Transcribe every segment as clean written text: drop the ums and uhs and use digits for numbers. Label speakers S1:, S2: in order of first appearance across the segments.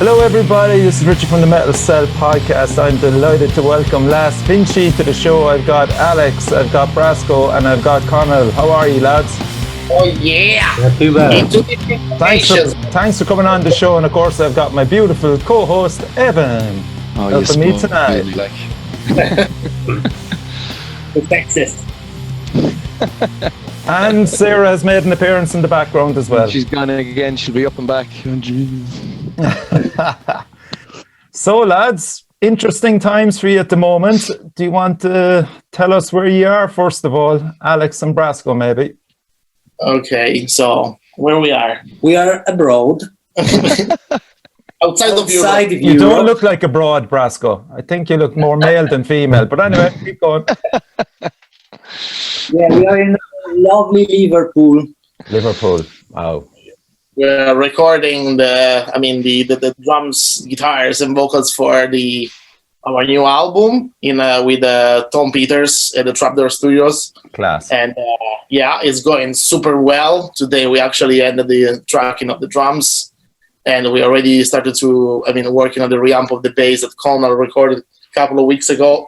S1: Hello everybody, this is Richie from the Metal Cell podcast. I'm delighted to welcome Last Vinci to the show. I've got Alex, I've got Brasko, and I've got Conal. How are you, lads?
S2: Oh yeah!
S3: Not too bad.
S1: Thanks for coming on the show, and of course I've got my beautiful co-host Evan helping me tonight.
S2: The Texas.
S1: And Sarah has made an appearance in the background as well.
S4: She's gone again. She'll be up and back. Oh,
S1: So lads, interesting times for you at the moment. Do you want to tell us where you are first of all? Alex and Brasko maybe.
S2: Okay, so where we are?
S3: We are abroad.
S2: Outside of Europe.
S1: You don't look like a broad, Brasko. I think you look more male than female. But anyway, keep going.
S3: Yeah, we are in lovely Liverpool.
S1: Liverpool. Wow.
S2: We're recording the drums, guitars, and vocals for our new album with Tom Peters at the Trapdoor Studios.
S1: Class.
S2: And it's going super well. Today we actually ended the tracking of the drums, and we already started working on the reamp of the bass that Conal recorded a couple of weeks ago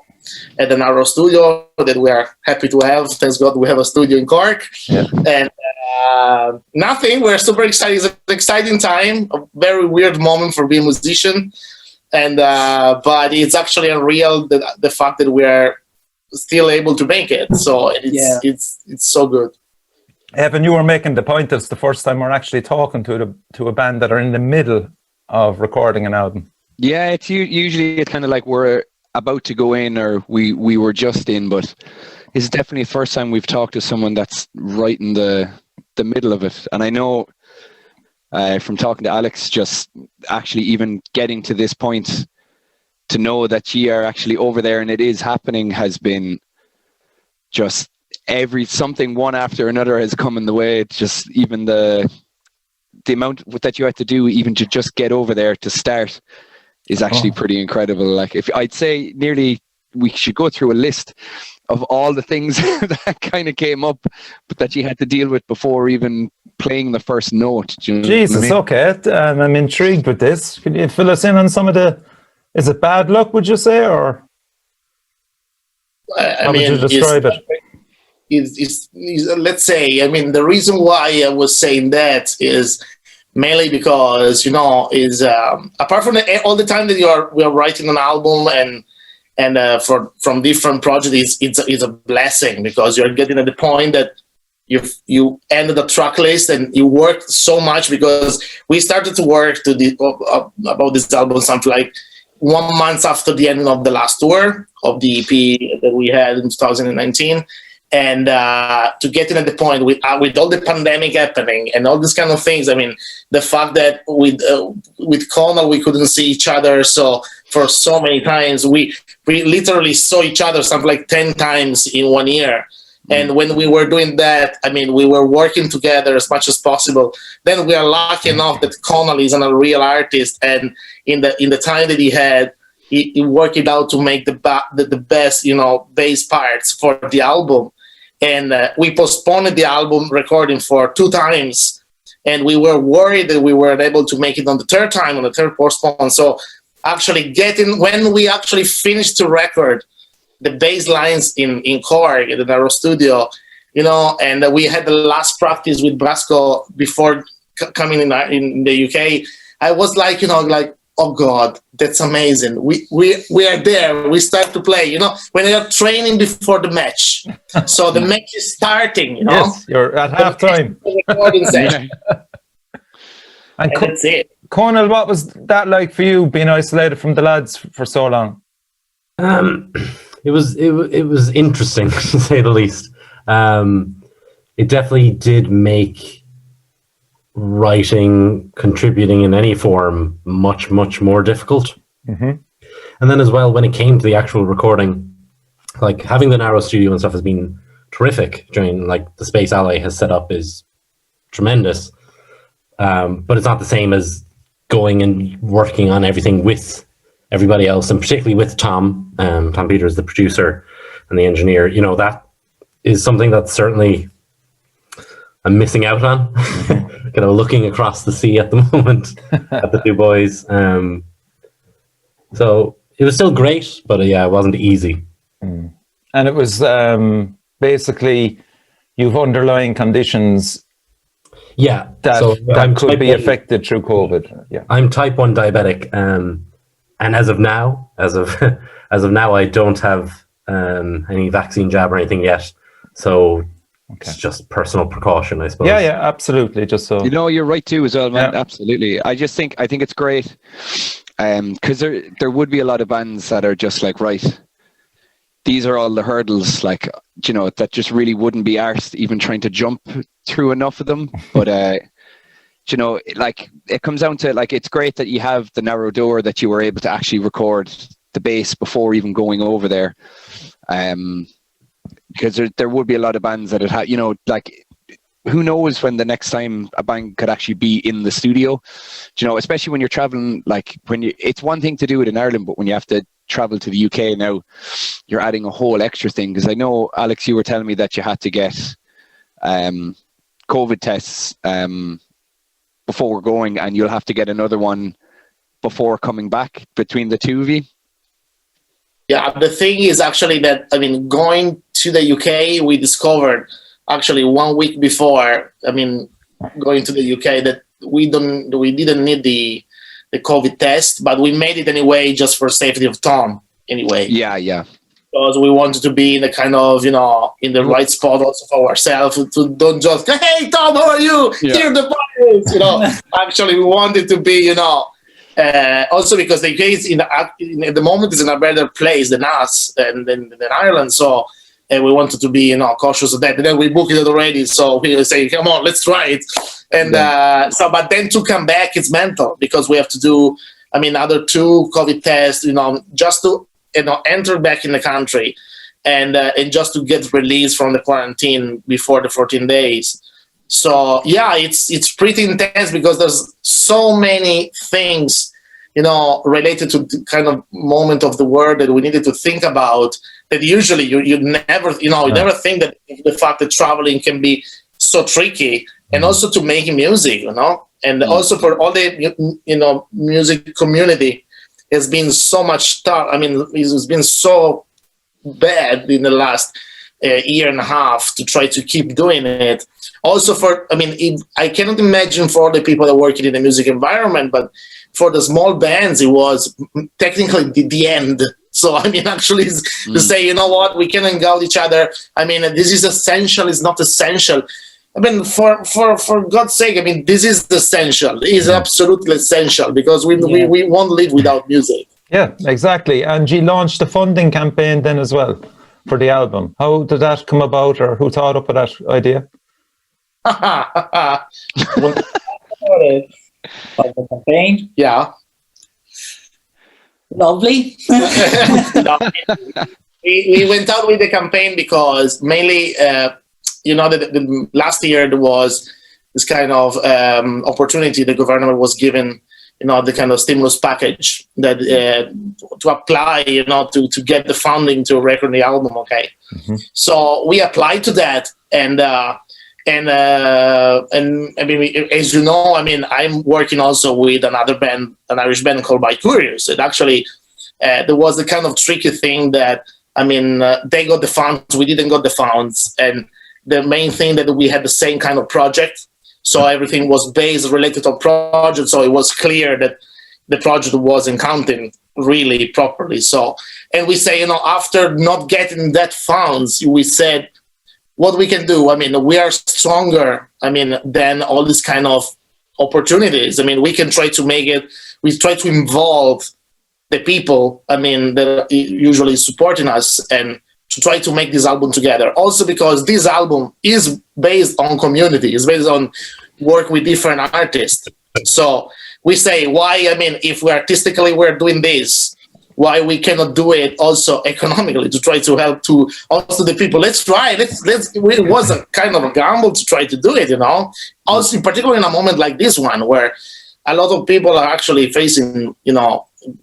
S2: at the Narrow Studio that we are happy to have. Thanks God we have a studio in Cork. Yeah. And nothing. We're super excited. It's an exciting time, a very weird moment for being a musician. And but it's actually unreal the fact that we are still able to make it. So it's so good.
S1: Evan, you were making the point that it's the first time we're actually talking to a band that are in the middle of recording an album.
S4: Yeah, it's usually it's kind of like we're about to go in or we were just in, but it's definitely the first time we've talked to someone that's right in the middle of it. And I know from talking to Alex, just actually even getting to this point to know that you are actually over there and it is happening has been just something one after another has come in the way. It's just even the amount that you had to do even to just get over there to start is actually pretty incredible. Like if I'd say nearly we should go through a list of all the things that kind of came up, but that you had to deal with before even playing the first note. Do you know
S1: Jesus,
S4: what I mean?
S1: Okay. I'm intrigued with this. Could you fill us in on some of is it bad luck, would you say, or how would you describe it?
S2: Let's say, the reason why I was saying that is mainly because, apart from all the time that we are writing an album and from different projects, it's a blessing because you're getting at the point that you ended the track list and you worked so much because we started to work about this album something like 1 month after the end of the last tour of the EP that we had in 2019. And to get in at the point with all the pandemic happening and all these kind of things, the fact that with Conal we couldn't see each other so for so many times, we literally saw each other something like 10 times in 1 year. And when we were doing that, we were working together as much as possible. Then we are lucky enough that Conal is a real artist, and in the time that he had, he worked it out to make the best, bass parts for the album. And we postponed the album recording for 2 times, and we were worried that we weren't able to make it on the third postpone. So actually when we actually finished to record the bass lines in Cork at the Narrow Studio, and we had the last practice with Brasko before coming in the UK, I was like, oh God, that's amazing. We are there. We start to play, when they are training before the match. So the match is starting,
S1: Yes, you're at halftime. And
S2: that's it.
S1: Conal, what was that like for you, being isolated from the lads for so long?
S3: It was interesting to say the least. It definitely did make writing, contributing in any form, much more difficult.
S1: Mm-hmm.
S3: And then as well, when it came to the actual recording, like having the Narrow Studio and stuff has been terrific. During the space Ally has set up is tremendous, but it's not the same as going and working on everything with everybody else, and particularly with Tom. Tom Peters, the producer and the engineer. That is something that's certainly missing out on. Kind of looking across the sea at the moment at the two boys. So it was still great, but it wasn't easy.
S1: And it was basically you've underlying conditions.
S3: Yeah,
S1: that could be affected through COVID. Yeah,
S3: I'm type 1 diabetic, and as of now, I don't have any vaccine jab or anything yet. So it's just personal precaution, I suppose.
S1: Yeah, absolutely. Just so
S4: you're right too, as well, man. Yeah. Absolutely. I think it's great, because there would be a lot of bands that are just like, right, these are all the hurdles, like, that just really wouldn't be arsed even trying to jump through enough of them. But like, it comes down to, like, it's great that you have the narrow door that you were able to actually record the bass before even going over there. Because there would be a lot of bands that had, like, who knows when the next time a band could actually be in the studio, especially when you're traveling, like, it's one thing to do it in Ireland, but when you have to travel to the UK now, you're adding a whole extra thing. Because I know, Alex, you were telling me that you had to get COVID tests before going, and you'll have to get another one before coming back between the two of you.
S2: Yeah, the thing is actually that, going to the UK, we discovered actually 1 week before, going to the UK, that we didn't need the COVID test, but we made it anyway, just for safety of Tom anyway.
S4: Yeah.
S2: Because we wanted to be in the kind of, in the right spot also for ourselves, to don't just, hey, Tom, how are you? Yeah. Here are the virus, Actually, we wanted to be, also because the UK is at the moment is in a better place than us, than Ireland. So we wanted to be, cautious of that. And then we booked it already. So we say, come on, let's try it. And but then to come back, it's mental, because we have to do, other 2 COVID tests, just to, enter back in the country and just to get released from the quarantine before the 14 days. So yeah, it's pretty intense, because there's so many things, related to the kind of moment of the world that we needed to think about, that usually you never, you never think that the fact that traveling can be so tricky, and also to making music, and also for all the, music community has been so much tough. It's been so bad in the last year and a half to try to keep doing it. Also I cannot imagine for all the people that work in the music environment, but for the small bands, it was technically the end. So, actually to say, you know what, we can hang out each other. This is essential, it's not essential. For God's sake, this is essential. It is absolutely essential, because we won't live without music.
S1: Yeah, exactly. And you launched a funding campaign then as well for the album. How did that come about, or who thought up with that idea?
S5: Of the campaign.
S2: Yeah.
S5: Lovely.
S2: we went out with the campaign because mainly, the last year there was this kind of opportunity the government was given, the kind of stimulus package that to apply, to get the funding to record the album. Okay. Mm-hmm. So we applied to that, and as you know, I'm working also with another band, an Irish band called By Curious. And actually, there was the kind of tricky thing that, they got the funds, we didn't got the funds. And the main thing that we had the same kind of project. So everything was based related to project. So it was clear that the project wasn't counting really properly. So, and we say, after not getting that funds, we said, what we can do, we are stronger, than all these kind of opportunities. We can try to make it, we try to involve the people, that are usually supporting us, and to try to make this album together. Also because this album is based on community, it's based on work with different artists. So we say, why, if we artistically we're doing this, why we cannot do it also economically, to try to help to also the people. Let's try. It was a kind of a gamble to try to do it, Also, particularly in a moment like this one, where a lot of people are actually facing,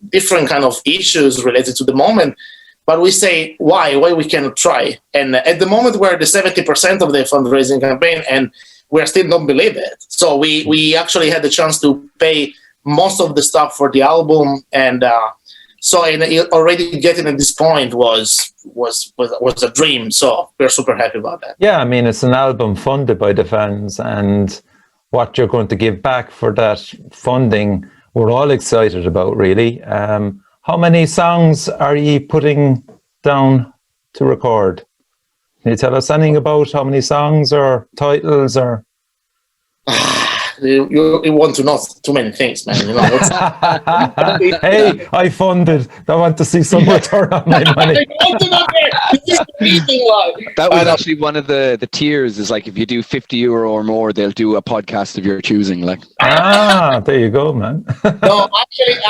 S2: different kind of issues related to the moment. But we say, why we cannot try? And at the moment, we're the 70% of the fundraising campaign, and we still don't believe it. So we actually had the chance to pay most of the stuff for the album, and already getting at this point was a dream. So we're super happy about that.
S1: Yeah, I mean, it's an album funded by the fans, and what you're going to give back for that funding, we're all excited about, really. How many songs are you putting down to record? Can you tell us anything about how many songs or titles or?
S2: You want to know too many things, man. You know.
S1: Hey, I funded. I want to see some return on my money.
S4: That was actually one of the tiers. Is like if you do €50 or more, they'll do a podcast of your choosing. Like
S1: there you go, man.
S2: No,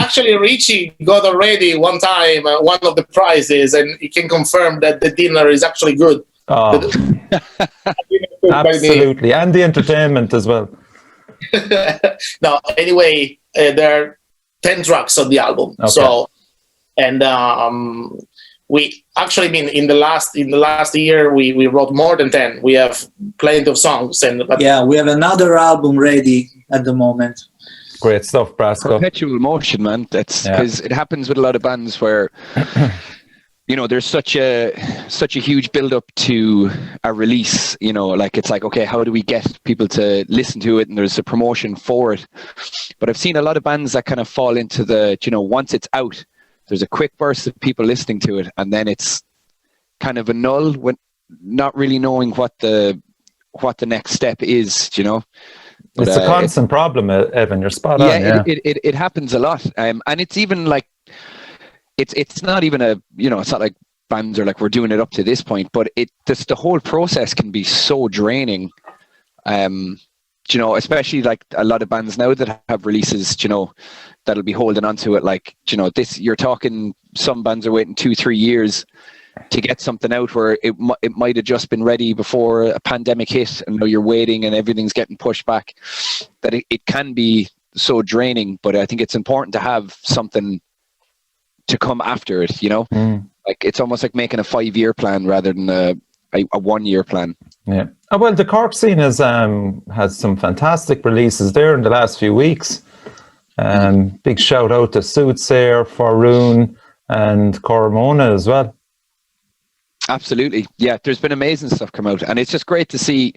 S2: actually, Richie got already one time one of the prizes, and he can confirm that the dinner is actually good.
S1: Oh, absolutely, and the entertainment as well.
S2: No, anyway, there are 10 tracks on the album.
S1: Okay.
S2: So, and we actually mean in the last year we wrote more than 10. We have plenty of songs,
S5: we have another album ready at the moment.
S1: Great stuff, Brasko.
S4: Perpetual motion, man. That's because it happens with a lot of bands where there's such a huge build up to a release, like it's like, okay, how do we get people to listen to it? And there's a promotion for it. But I've seen a lot of bands that kind of fall into the, once it's out, there's a quick burst of people listening to it, and then it's kind of a null when not really knowing what the next step is, But,
S1: it's a constant problem, Evan. You're spot on. Yeah,
S4: it happens a lot. And it's even like, it's not even it's not like bands are like, we're doing it up to this point, but the whole process can be so draining. Especially like a lot of bands now that have releases, that'll be holding on to it. Like, you're talking, some bands are waiting 2-3 years to get something out where it might have just been ready before a pandemic hit, and now you're waiting and everything's getting pushed back. That it can be so draining, but I think it's important to have something to come after it, like it's almost like making a 5-year plan rather than a 1-year plan.
S1: Yeah. Oh, well, the Cork scene has some fantastic releases there in the last few weeks. Big shout out to Soothsayer, Faroon, and Coromona as well.
S4: Absolutely. Yeah, there's been amazing stuff come out, and it's just great to see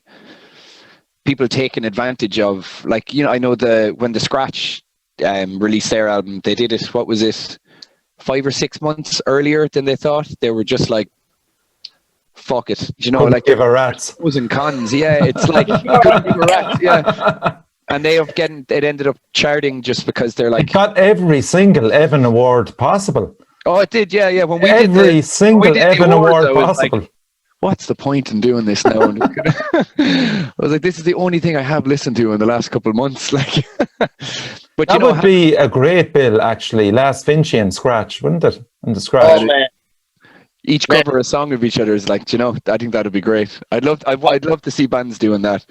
S4: people taking advantage of, like, I know when the Scratch released their album, they did it, what was it, 5 or 6 months earlier than they thought. They were just like, fuck it, like
S1: give a rat's.
S4: Pros and cons. Yeah, it's like couldn't give a rat's. Yeah, and it ended up charting just because they're like,
S1: it got every single Evan Award possible.
S4: Oh, it did. Yeah. When we
S1: every single Evan Award possible.
S4: Like, what's the point in doing this now? I was like, this is the only thing I have listened to in the last couple of months. Like, but
S1: that would be a great bill, actually. Last Vinci and Scratch, wouldn't it? And the Scratch.
S2: Oh, man.
S4: Each cover a song of each other's like, I think that'd be great. I'd love to see bands doing that.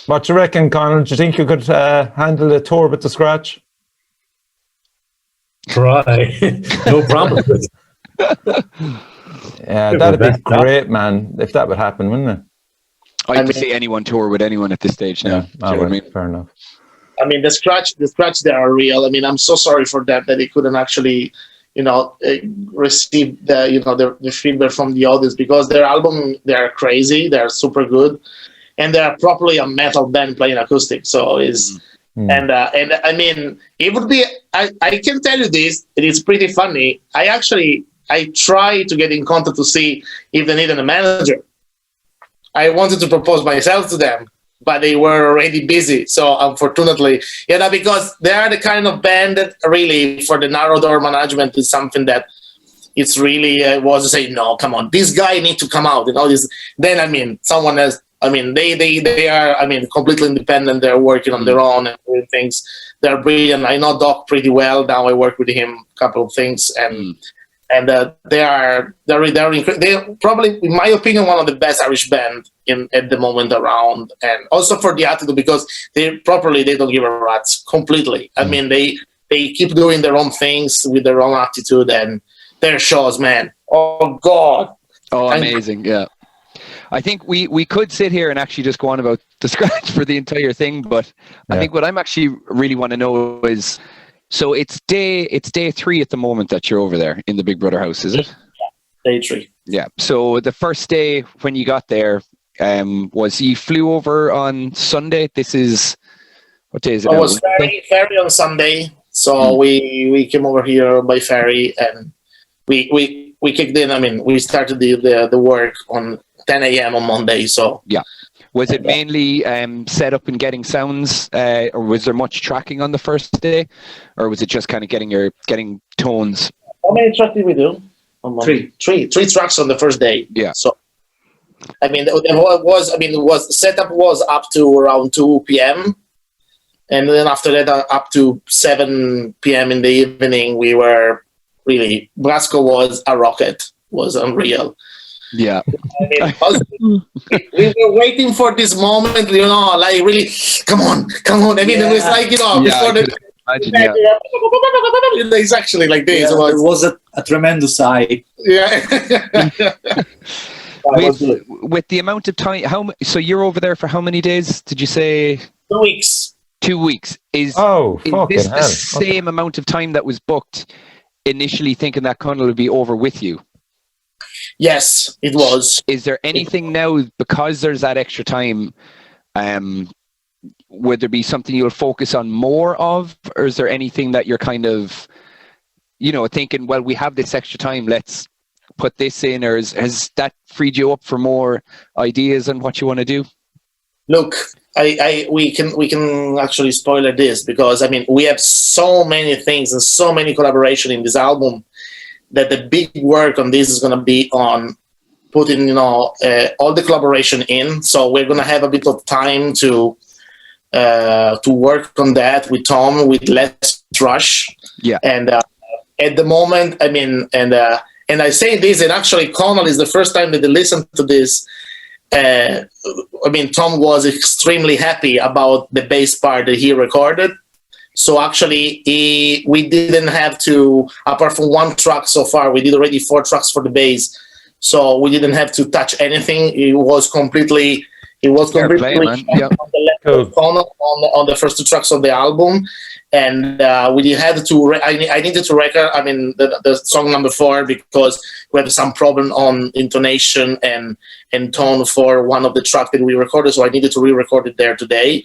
S1: What do you reckon, Conal? Do you think you could handle a tour with the Scratch?
S3: Try. No promises.
S1: Yeah, that'd be great, man, if that would happen, wouldn't it?
S4: I'd like to see anyone tour with anyone at this stage now.
S1: Yeah, what I mean? Fair enough.
S2: I mean, the Scratch, they are real. I mean, I'm so sorry for that they couldn't actually, receive the feedback from the audience, because their album, they are crazy, they are super good, and they are properly a metal band playing acoustic. So and I mean, it would be. I can tell you this. It is pretty funny. I try to get in contact to see if they needed a manager. I wanted to propose myself to them, but they were already busy. So unfortunately, because they are the kind of band that really, for the narrow door management, is something that it's really was to say, no, come on, this guy needs to come out and all this. Then, I mean, someone else, I mean, they are, I mean, completely independent. They're working on their own and doing things. They're brilliant. I know Doc pretty well. Now I work with him a couple of things, and they're probably, in my opinion, one of the best Irish band at the moment around, and also for the attitude, because they don't give a rat's completely. I mean, they keep doing their own things with their own attitude, and their shows, man. Oh God!
S4: Oh, amazing! Yeah. I think we could sit here and actually just go on about the scratch for the entire thing, but I think what I'm actually really want to know is, so it's day 3 at the moment that you're over there in the Big Brother house, is it?
S2: Day 3.
S4: Yeah. So the first day when you got there, was you flew over on Sunday? This is, what day is it?
S2: I was ferry on Sunday, so we came over here by ferry, and we kicked in. I mean, we started the work on 10 a.m. on Monday. So
S4: yeah, was it mainly set up and getting sounds, or was there much tracking on the first day, or was it just kind of getting tones?
S2: How many tracks did we do? Three tracks on the first day.
S4: Yeah.
S2: So I mean, setup was up to around 2 p.m. And then after that, up to 7 p.m. in the evening, we were really, Brasko was a rocket, was unreal.
S4: Yeah.
S2: I mean, we were waiting for this moment, like really, come on. I mean, it was like, before it's actually like this.
S5: Yeah, it was a tremendous eye.
S2: Yeah.
S4: With the amount of time, so you're over there for how many days? Did you say
S2: 2 weeks?
S4: 2 weeks. Is this the same amount of time that was booked initially, thinking that Conal would be over with you?
S2: Yes, it was.
S4: Is there anything now, because there's that extra time, would there be something you'll focus on more of, or is there anything that you're kind of, thinking, well, we have this extra time, let's put this in, or has that freed you up for more ideas on what you want to do?
S2: Look, we can actually spoiler this, because I mean, we have so many things and so many collaboration in this album that the big work on this is going to be on putting all the collaboration in. So we're going to have a bit of time to work on that with Tom, with less rush. Yeah. And at the moment, I mean, and I say this, and actually Conal is the first time that they listened to this. I mean, Tom was extremely happy about the bass part that he recorded. So actually, we didn't have to, apart from one track so far, we did already 4 tracks for the bass. So we didn't have to touch anything. It was completely on the level of Conal on the first 2 tracks of the album. And we had to, I needed to record, I mean, the song number 4, because we had some problem on intonation and tone for one of the tracks that we recorded. So I needed to re-record it there today.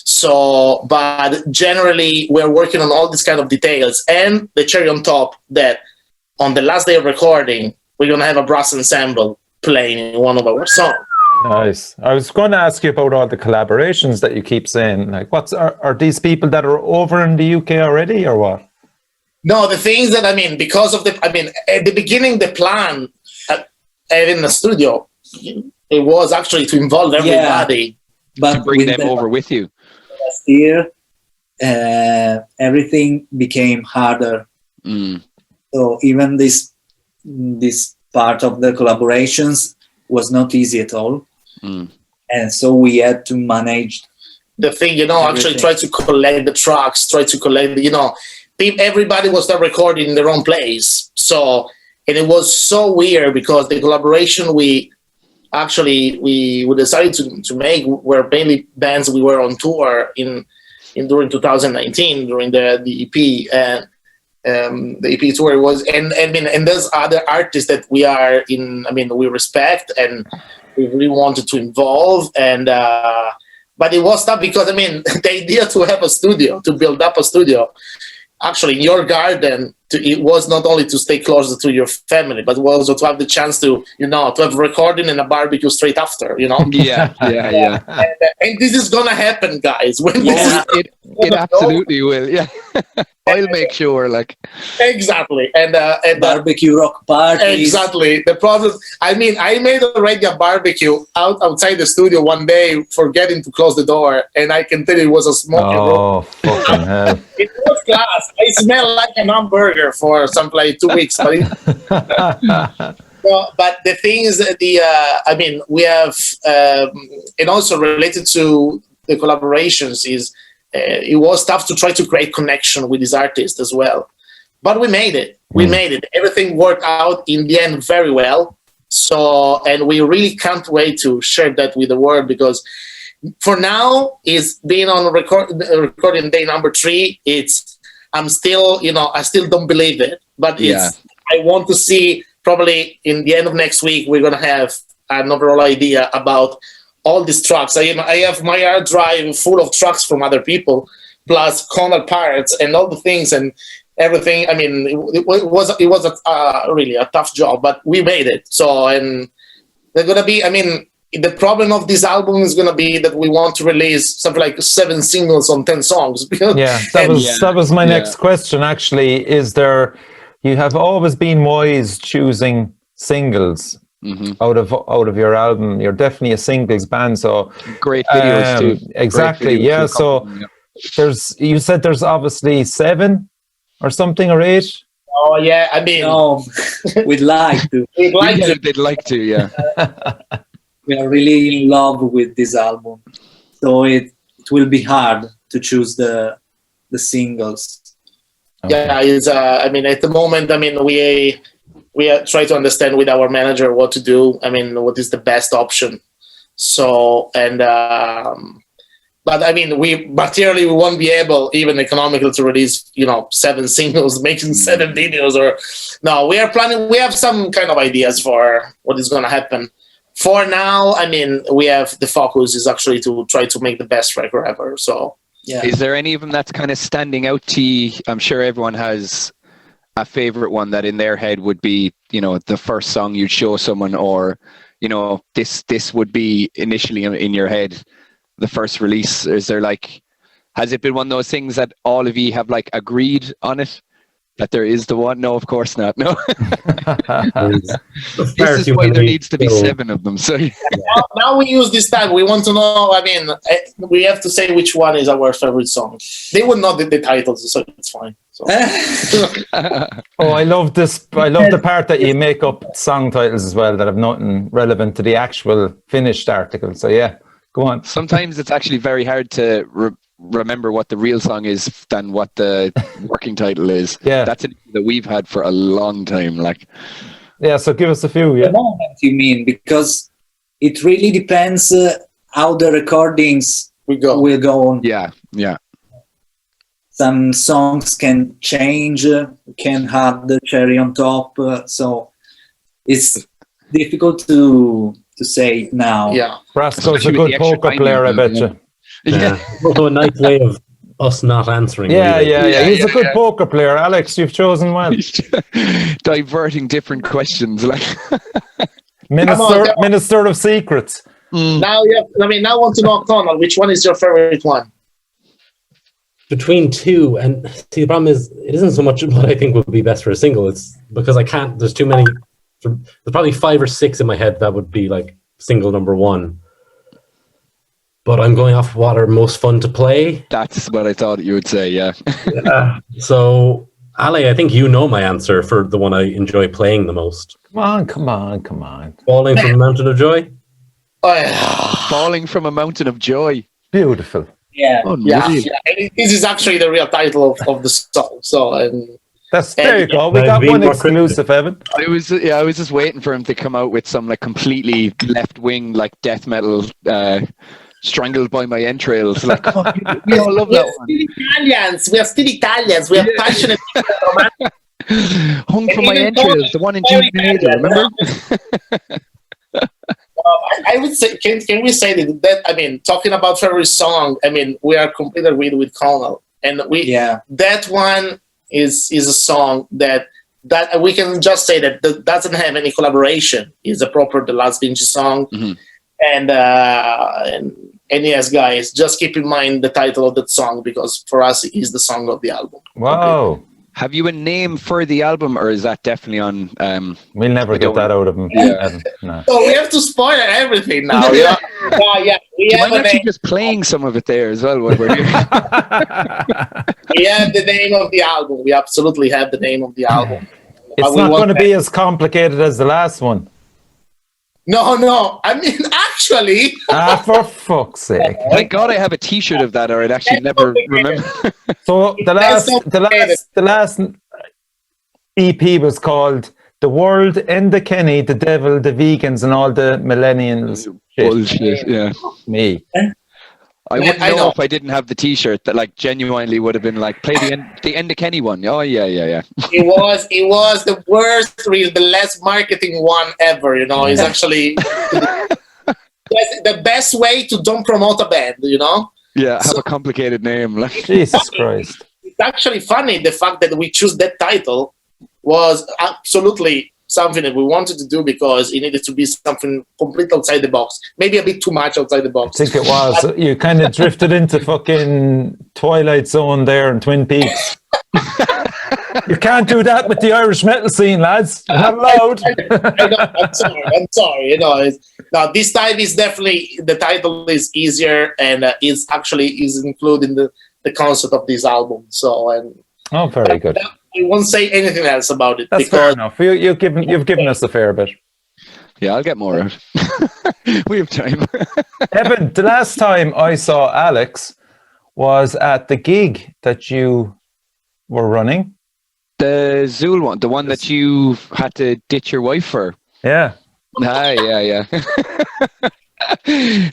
S2: So, but generally, we're working on all these kind of details. And the cherry on top, that on the last day of recording, we're going to have a brass ensemble playing in one of our songs.
S1: Nice. I was going to ask you about all the collaborations that you keep saying. Like, are these people that are over in the UK already, or what?
S2: No, the things that, I mean, because of at the beginning, the plan in the studio, it was actually to involve everybody.
S5: But
S4: to bring them over with you.
S5: Last year, everything became harder. So even this part of the collaborations was not easy at all. And so we had to manage
S2: the thing, actually try to collect the tracks, try to collect, everybody was not recording in their own place. So, and it was so weird, because the collaboration we decided to make were mainly bands we were on tour during 2019, during the EP, and the EP tour was, and there's other artists that we are in, we respect and we really wanted to involve, and but it was tough, because the idea to have a studio, to build up a studio, actually in your garden, it was not only to stay closer to your family, but also to have the chance to have recording and a barbecue straight after,
S4: Yeah.
S2: And this is gonna happen, guys.
S4: It absolutely will. Yeah. I'll make sure,
S2: exactly, and
S5: barbecue rock party.
S2: Exactly. The problem, I made already a barbecue outside the studio one day, forgetting to close the door, and I can tell you it was a smoky room.
S1: Oh, fucking hell!
S2: It was class. I smelled like an hamburger for some 2 weeks, but. But the thing is that we have, and also related to the collaborations is. It was tough to try to create connection with these artists as well, but we made it. Everything worked out in the end very well. So, and we really can't wait to share that with the world, because for now, is being on recording day number 3. I'm still, I still don't believe it, but I want to see, probably in the end of next week, we're going to have an overall idea about all these tracks. I have my hard drive full of tracks from other people, plus Conal parts and all the things and everything. I mean, it was really a tough job, but we made it. So, and they're going to be, the problem of this album is going to be that we want to release something like 7 singles on 10 songs.
S1: That was my next question, actually. You have always been wise choosing singles out of your album. You're definitely a singles band, so
S4: great videos too.
S1: Exactly,
S4: videos
S1: so you said there's obviously 7 or something, or 8.
S2: Oh yeah,
S5: no, we'd like to.
S2: They'd
S4: like to, yeah.
S5: We are really in love with this album, so it will be hard to choose the singles.
S2: Okay. Yeah, it's. At the moment, we try to understand with our manager what to do. What is the best option. So, and but we materially we won't be able, even economically, to release 7 singles, making 7 videos, or no. We are planning. We have some kind of ideas for what is going to happen. For now, we have the focus is actually to try to make the best record ever. So, yeah.
S4: Is there any of them that's kind of standing out to you? I'm sure everyone has a favorite one that in their head would be, the first song you'd show someone, or, this would be initially in your head, the first release. Is there has it been one of those things that all of you have agreed on it? That there is the one? No, of course not. No. This is why there needs to be 7 of them. So
S2: now we use this time. We want to know. We have to say which one is our favorite song. They would know the titles, so it's fine. So.
S1: I love this. I love the part that you make up song titles as well that have nothing relevant to the actual finished article. So yeah, go on.
S4: Sometimes it's actually very hard to remember what the real song is than what the working title is.
S1: Yeah,
S4: that's an issue that we've had for a long time.
S1: Yeah, so give us a few.
S5: The moment you mean, because it really depends how the recordings will go on.
S4: Yeah.
S5: Some songs can change, can have the cherry on top, so it's difficult to say now.
S2: Yeah,
S1: Brasko's a good poker player, I bet you.
S3: Yeah. Also a nice way of us not answering.
S1: Yeah. He's a good poker player. Alex, you've chosen well.
S4: Diverting different questions,
S1: Minister of Secrets.
S2: Now, now I want to know, Conal, which one is your favorite one?
S3: Between 2, and see, the problem is it isn't so much what I think would be best for a single. It's because I can't. There's too many. There's probably 5 or 6 in my head that would be single number 1. But I'm going off what are most fun to play.
S4: That's what I thought you would say, yeah.
S3: So, Ali, I think you know my answer for the one I enjoy playing the most.
S1: Come on.
S3: Falling from a Mountain of Joy?
S4: Falling from a Mountain of Joy.
S1: Beautiful.
S2: Yeah. This is actually the real title of the song. So,
S1: there you go. We got one exclusive, Evan.
S4: I was just waiting for him to come out with some completely left wing death metal. Strangled by my entrails. We all love that one.
S2: We are still Italians. We are passionate.
S4: Hung from my entrails. The one in June, remember?
S2: I would say, can we say that? Talking about favorite song. We are completely agreed with Conal, and that one is a song that we can just say that doesn't have any collaboration. It's a proper the Last Vinci song.
S4: Mm-hmm.
S2: And yes, guys, just keep in mind the title of that song, because for us it is the song of the album.
S1: Wow.
S4: Okay. Have you a name for the album, or is that definitely on?
S1: We'll never get that out of him.
S4: Yeah.
S1: No.
S2: So we have to spoil everything now. Yeah. We have
S4: actually just playing some of it there as well. While we're here.
S2: We have the name of the album. We absolutely have the name of the album.
S1: It's not going to be as complicated as the last one.
S2: No. Actually.
S1: For fuck's sake.
S4: Thank God I have a T-shirt of that, or I'd actually never remember.
S1: So the last EP was called the world and the Kenny, the devil, the vegans, and all the millennials.
S4: Bullshit, yeah.
S1: Me.
S4: I wouldn't
S2: I
S4: know
S2: know.
S4: if I didn't have the T-shirt that like genuinely would have been like play the end of Kenny one. Oh yeah.
S2: It was the worst, the less marketing one ever. You know, it's actually the best way to don't promote a band. You know.
S4: Yeah, have a complicated name. Like
S1: Jesus Christ.
S2: It's actually funny the fact that we choose that title was absolutely something that we wanted to do because it needed to be something complete outside the box. Maybe a bit too much outside the
S1: I
S2: box.
S1: think it was. You kind of drifted into fucking Twilight Zone there and Twin Peaks. You can't do that with the Irish metal scene, lads. You're not allowed.
S2: I know, I'm sorry. You know, now this time is definitely the title is easier and is included in the concept of this album. So
S1: Oh, very good.
S2: I won't say anything else about it.
S1: That's fair enough. You've given us a fair bit.
S4: yeah, I'll get more out. We have time.
S1: Evan, the last time I saw Alex was at the gig that you were running.
S4: The Zool one, the one that you had to ditch your wife for.
S1: Yeah.
S4: Yeah.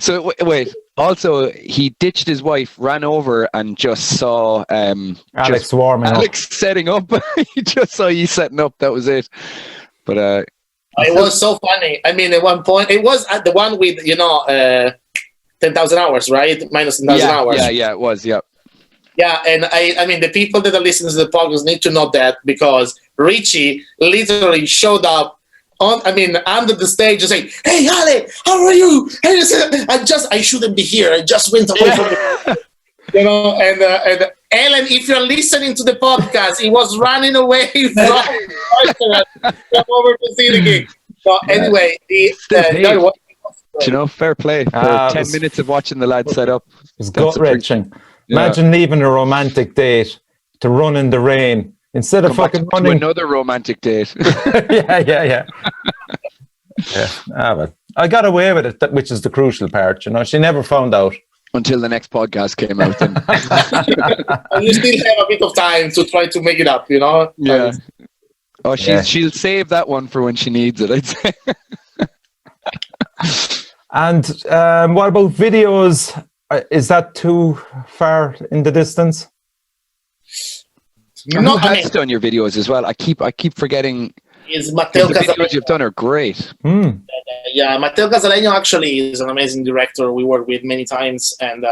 S4: So wait. Also, he ditched his wife, ran over, and just saw
S1: Alex warming up.
S4: Alex setting up. He just saw you setting up. That was it. But
S2: it was so funny. I mean, at one point, it was at the one with 10,000 hours, right? Minus 10,000 hours.
S4: Yeah, it was. Yeah.
S2: Yeah, and I mean, the people that are listening to the podcast need to know that because Richie literally showed up under the stage and saying, "Hey, Ale, how are you?" I shouldn't be here. I just went away from it. And Ellen, if you're listening to the podcast, he was running away from come over to see the gig. So anyway,
S4: fair play. For 10 minutes of watching the lads set up.
S1: It's gut-wrenching. Imagine leaving a romantic date to run in the rain instead of fucking running.
S4: To another romantic date.
S1: Yeah. But I got away with it, which is the crucial part. She never found out
S4: until the next podcast came out. Then.
S2: And you still have a bit of time to try to make it up.
S4: Yeah. Oh, she'll save that one for when she needs it, I'd say.
S1: And what about videos? Is that too far in the distance?
S4: Who has done your videos as well? I keep forgetting.
S2: Is Matteo
S4: the videos you've done are great.
S2: Yeah, Matteo Casaleño actually is an amazing director. We worked with many times, and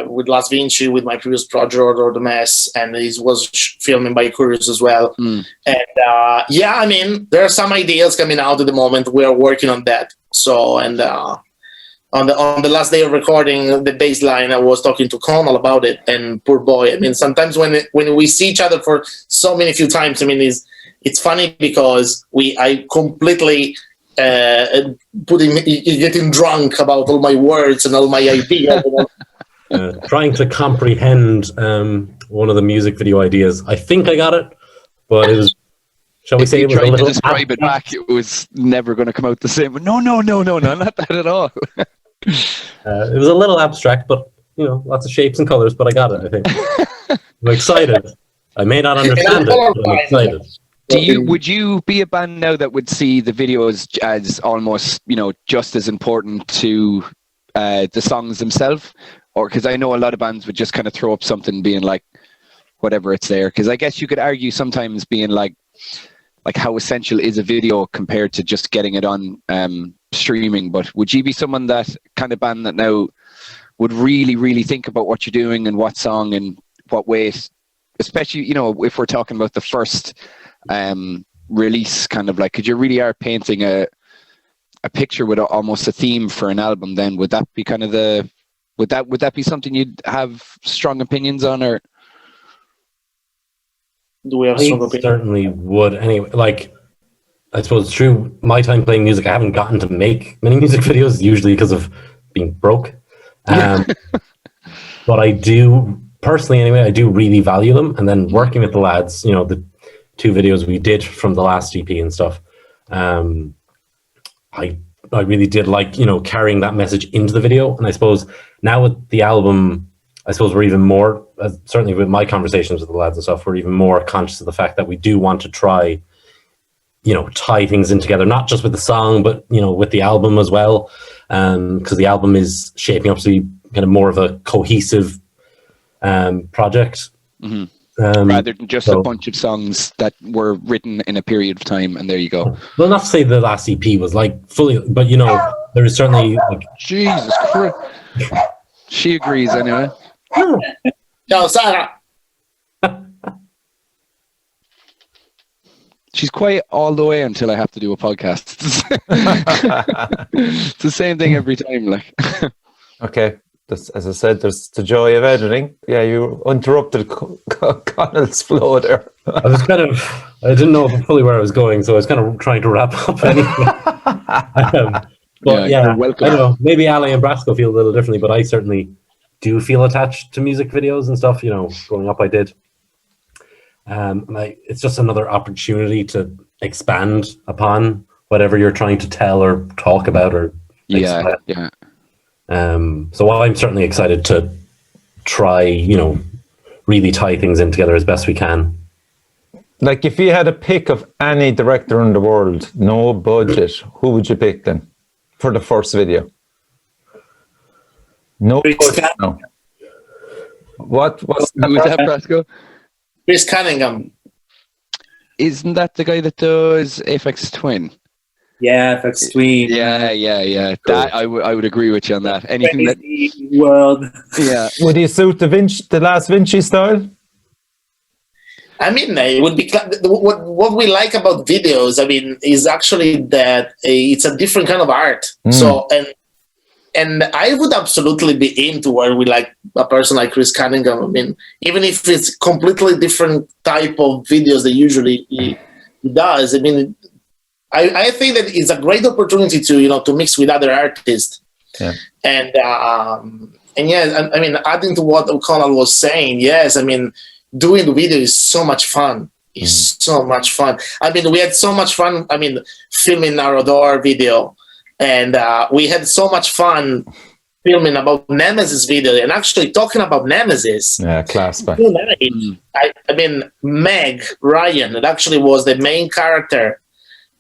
S2: with Last Vinci, with my previous project, or The Mess, and he was filming by Curious as well. And I mean, there are some ideas coming out at the moment. We are working on that. So, and on the last day of recording the bass line, I was talking to Conal about it, and poor boy. I mean, sometimes when we see each other for so many few times, I mean, it's funny because I completely getting drunk about all my words and all my ideas.
S3: Trying to comprehend one of the music video ideas. I think I got it, but it was. Shall we say it was a little?
S4: To describe it back, it was never going to come out the same. No, not that at all.
S3: It was a little abstract, but lots of shapes and colors. But I got it. I think. I'm excited. I may not understand it, but I'm excited.
S4: Would you be a band now that would see the videos as almost just as important to the songs themselves, or because I know a lot of bands would just kind of throw up something being like whatever it's there? Because I guess you could argue sometimes being like how essential is a video compared to just getting it on streaming. But would you be someone that kind of band that now would really, really think about what you're doing and what song and what way, especially, if we're talking about the first release, kind of like, because you really are painting a picture with almost a theme for an album, then would that be kind of would that be something you'd have strong opinions on, or?
S2: Do we have strong opinions?
S3: Certainly would. Anyway, I suppose through my time playing music, I haven't gotten to make many music videos, usually because of being broke. But I do, personally anyway, I do really value them. And then working with the lads, the 2 videos we did from the last EP and stuff, I really did like, carrying that message into the video. And I suppose now with the album, I suppose we're even more, certainly with my conversations with the lads and stuff, we're even more conscious of the fact that we do want to try tie things in together, not just with the song, but with the album as well, because the album is shaping up to be kind of more of a cohesive project.
S4: Mm-hmm. Rather than just a bunch of songs that were written in a period of time, and there you go.
S3: Well, not to say the last EP was like fully, but there is certainly like,
S4: Jesus Christ. She agrees anyway.
S2: No, Sarah.
S4: She's quiet all the way until I have to do a podcast. It's the same thing every time. Like,
S1: okay. As I said, there's the joy of editing. Yeah, you interrupted Conal's flow there.
S3: I didn't know fully where I was going, so I was kind of trying to wrap up anyway. But I don't know, maybe Ali and Brasko feel a little differently, but I certainly do feel attached to music videos and stuff. Growing up I did. And it's just another opportunity to expand upon whatever you're trying to tell or talk about or explain.
S4: Yeah.
S3: So I'm certainly excited to try, really tie things in together as best we can.
S1: Like, if you had a pick of any director in the world, no budget, who would you pick then for the first video? No budget, no. What's
S4: who is that, Brasko?
S2: Chris Cunningham.
S4: Isn't that the guy that does FX Twin?
S5: Yeah, FX Twin.
S4: Yeah. That I would agree with you on that. Anything that
S5: world.
S4: Yeah.
S1: Would he suit the Last Vinci style?
S2: I mean, it would be what we like about videos. I mean, is actually that it's a different kind of art. So and I would absolutely be into where we like a person like Chris Cunningham. I mean, even if it's completely different type of videos that usually he does. I mean, I think that it's a great opportunity to to mix with other artists.
S1: Yeah.
S2: And yeah, I mean, adding to what Conal was saying, yes, I mean, doing the video is so much fun. It's so much fun. I mean, we had so much fun. I mean, filming Narodor video, and we had so much fun filming about Nemesis video, and actually talking about Nemesis.
S1: Yeah, class.
S2: I mean, Meg Ryan, that actually was the main character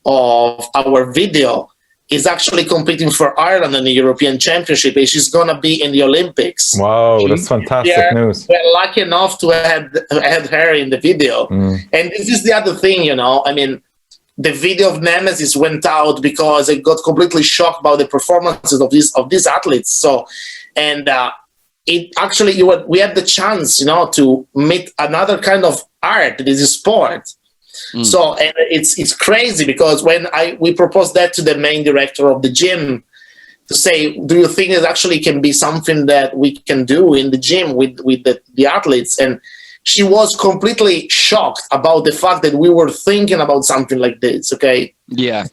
S2: of our video, is actually competing for Ireland in the European Championship, and she's gonna be in the Olympics.
S1: Wow, that's fantastic news.
S2: We're lucky enough to have her in the video. And this is the other thing, I mean, the video of Nemesis went out because it got completely shocked by the performances of these athletes. So, and it actually we had the chance, to meet another kind of art. This is sport. So, and it's crazy because when we proposed that to the main director of the gym to say, do you think it actually can be something that we can do in the gym with the athletes? And she was completely shocked about the fact that we were thinking about something like this. Okay.
S4: Yeah.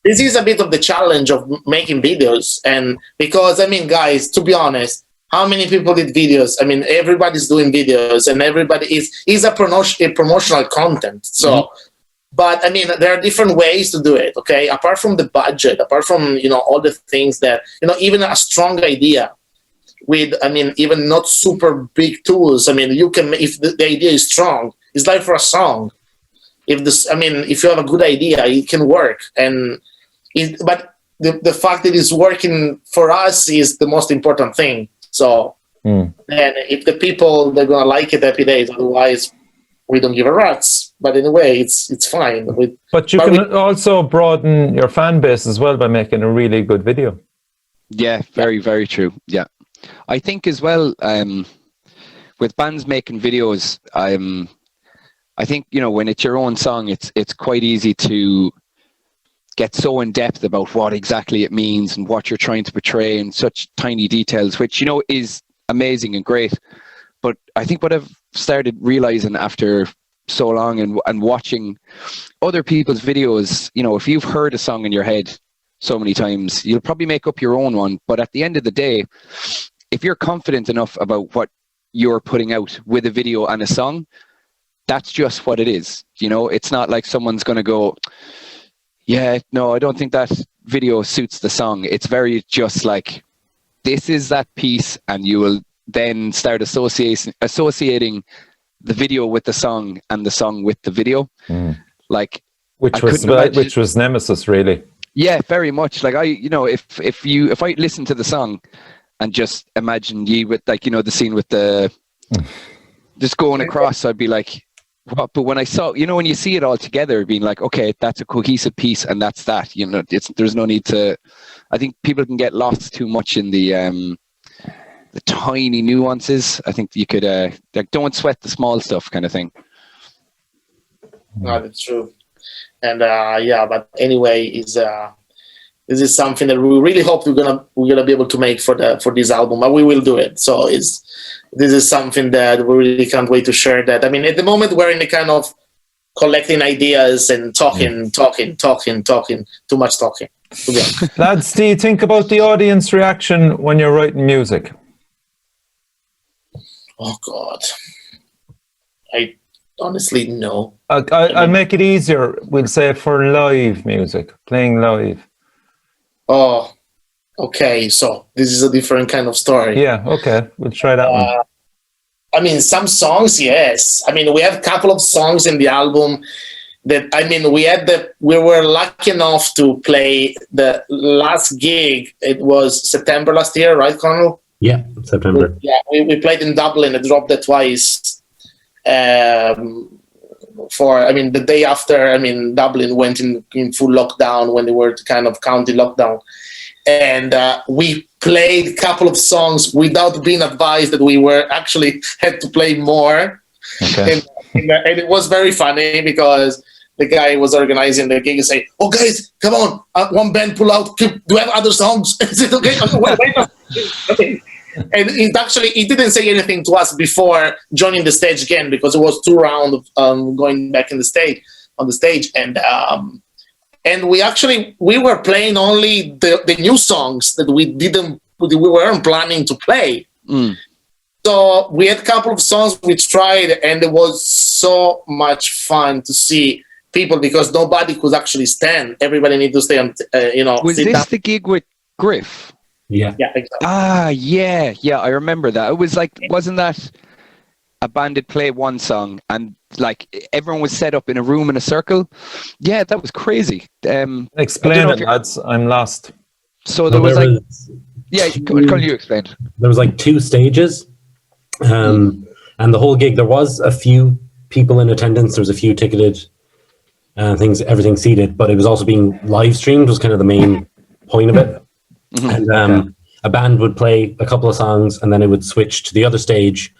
S2: This is a bit of the challenge of making videos. And because, I mean, guys, to be honest, how many people did videos? I mean, everybody's doing videos, and everybody is a promotional content. So, but I mean, there are different ways to do it. Okay, apart from the budget, apart from all the things that even a strong idea with, I mean, even not super big tools. I mean, you can, if the idea is strong, it's like for a song. If you have a good idea, it can work. But the fact that it's working for us is the most important thing. So, and if the people, they're gonna like it, happy days. Otherwise, we don't give a rat's. But anyway, it's fine.
S1: But you can also broaden your fan base as well by making a really good video.
S4: Yeah, very, very true. Yeah, I think as well, with bands making videos, I think when it's your own song, it's quite easy to get so in depth about what exactly it means and what you're trying to portray in such tiny details, which is amazing and great. But I think what I've started realizing after so long and watching other people's videos, if you've heard a song in your head so many times, you'll probably make up your own one. But at the end of the day, if you're confident enough about what you're putting out with a video and a song, that's just what it is. It's not like someone's going to go, yeah, no, I don't think that video suits the song. It's very just like, this is that piece, and you will then start associating the video with the song and the song with the video. Like,
S1: Which was Nemesis, really.
S4: Yeah, very much. Like if I listen to the song and just imagine you with like, the scene with the just going across, I'd be like, what? But when I saw, when you see it all together, being like, okay, that's a cohesive piece, and that's that. There's no need to. I think people can get lost too much in the tiny nuances. I think you could don't sweat the small stuff, kind of thing.
S2: No, that's true. And but anyway, this is something that we really hope we're gonna be able to make for this album, but we will do it. So this is something that we really can't wait to share. That, I mean, at the moment we're in the kind of collecting ideas and talking, too much talking. To be honest.
S1: Lads, do you think about the audience reaction when you're writing music?
S2: Oh God, I honestly no.
S1: I'll make it easier. We'll say for live music, playing live.
S2: Oh, okay. So this is a different kind of story.
S1: Yeah, okay. We'll try that one.
S2: I mean, some songs, yes. I mean, we have a couple of songs in the album that, I mean, we were lucky enough to play the last gig. It was September last year, right, Conal?
S3: Yeah, September.
S2: We played in Dublin. It dropped it twice. The day after, Dublin went in full lockdown when they were kind of county lockdown. And we played a couple of songs without being advised that we were actually had to play more.
S1: Okay.
S2: And it was very funny because the guy was organizing the gig and say, "Oh guys, come on, one band pull out. Do you have other songs?" Is it okay? Wait. Okay. And he didn't say anything to us before joining the stage again, because it was 2 rounds of going back on the stage. And we were playing only the new songs that we weren't planning to play.
S4: Mm.
S2: So we had a couple of songs we tried, and it was so much fun to see people, because nobody could actually stand. Everybody needed to stay on,
S4: Was
S2: sit
S4: this
S2: down.
S4: the gig with Griff?
S3: Yeah.
S2: Yeah, exactly.
S4: Yeah, I remember that. It was like, wasn't that a band that played one song and like everyone was set up in a room in a circle? Yeah, that was crazy.
S1: Explain it, lads. I'm lost.
S4: So there was you explained.
S3: There was like 2 stages, and the whole gig, there was a few people in attendance. There was a few ticketed everything seated, but it was also being live streamed, was kind of the main point of it. Mm-hmm. And a band would play a couple of songs, and then it would switch to the other stage,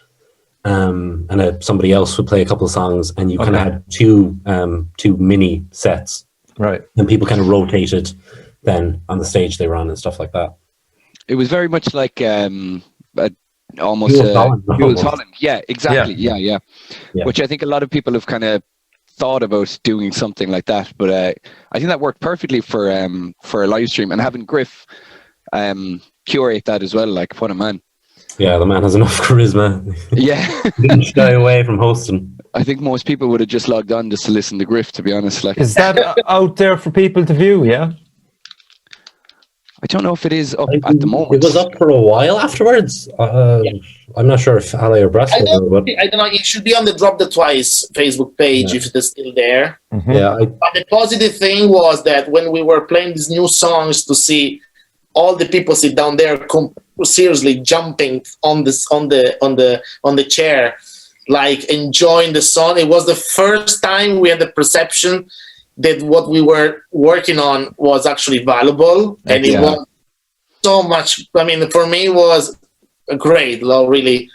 S3: and somebody else would play a couple of songs, and you kind of had two mini sets,
S1: right?
S3: And people kind of rotated then on the stage they were on and stuff like that.
S4: It was very much like almost
S3: Jules
S4: Holland. Yeah, exactly. Yeah. Which I think a lot of people have kind of thought about doing something like that, but I think that worked perfectly for a live stream, and having Griff curate that as well. Like, what a man!
S3: Yeah, the man has enough charisma.
S4: Yeah,
S3: didn't shy away from hosting.
S4: I think most people would have just logged on just to listen to Griff, to be honest. Like,
S1: is that out there for people to view? Yeah,
S4: I don't know if it is up at the moment.
S3: It was up for a while afterwards. I'm not sure if Ale or Brasko.
S2: I don't know. It should be on the Drop the Twice Facebook page if it's still there.
S1: Mm-hmm.
S3: Yeah.
S2: But the positive thing was that when we were playing these new songs, to see all the people sit down there, seriously jumping on the chair, like enjoying the song. It was the first time we had the perception that what we were working on was actually valuable, and it was so much. I mean, for me, it was great, really,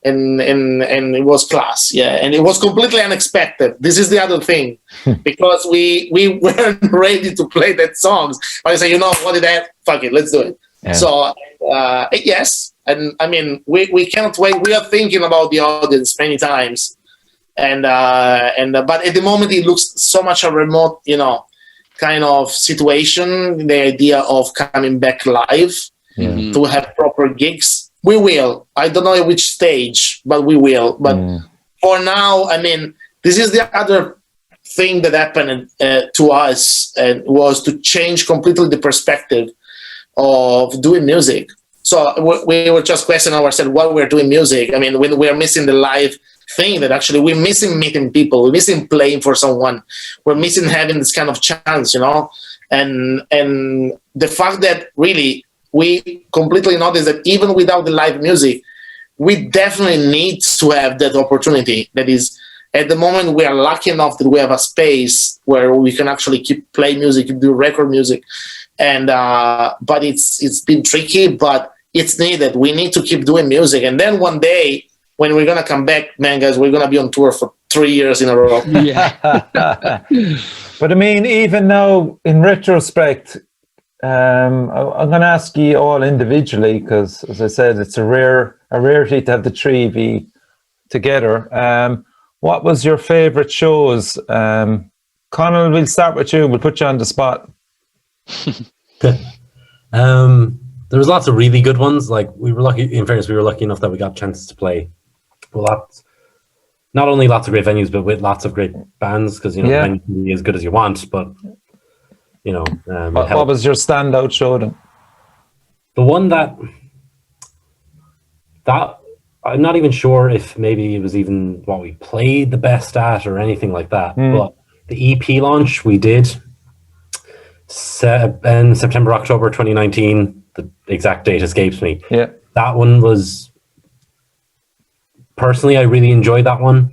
S2: and it was class. Yeah, and it was completely unexpected. This is the other thing, because we weren't ready to play that songs. I say, what did that? Fuck it, let's do it. Yeah. So yes, and I mean, we cannot wait. We are thinking about the audience many times. But at the moment it looks so much a remote, kind of situation. The idea of coming back live to have proper gigs, we will. I don't know at which stage, but we will. But for now, I mean, this is the other thing that happened to us, and was to change completely the perspective of doing music. So we were just questioning ourselves while we're doing music. I mean, when we're missing the live thing that actually we're missing meeting people, we're missing playing for someone, we're missing having this kind of chance, and the fact that really we completely notice that even without the live music, we definitely need to have that opportunity. That is, at the moment, we are lucky enough that we have a space where we can actually keep play music, do record music, and but it's been tricky, but it's needed. We need to keep doing music, and then one day when we're gonna come back, man, guys, we're gonna be on tour for 3 years in a row.
S4: Yeah.
S1: But I mean, even now, in retrospect, I'm going to ask you all individually, because as I said, it's a rarity to have the three be together. What was your favorite shows? Conal, we'll start with you. We'll put you on the spot.
S3: There was lots of really good ones. Like, we were lucky, in fairness, we were lucky enough that we got chances to play not only lots of great venues, but with lots of great bands, because, the venue can be as good as you want, but,
S1: what was your standout show then?
S3: The one that I'm not even sure if maybe it was even what we played the best at or anything like that, but the EP launch we did in September, October 2019, the exact date escapes me.
S1: Yeah.
S3: That one was, personally, I really enjoyed that one.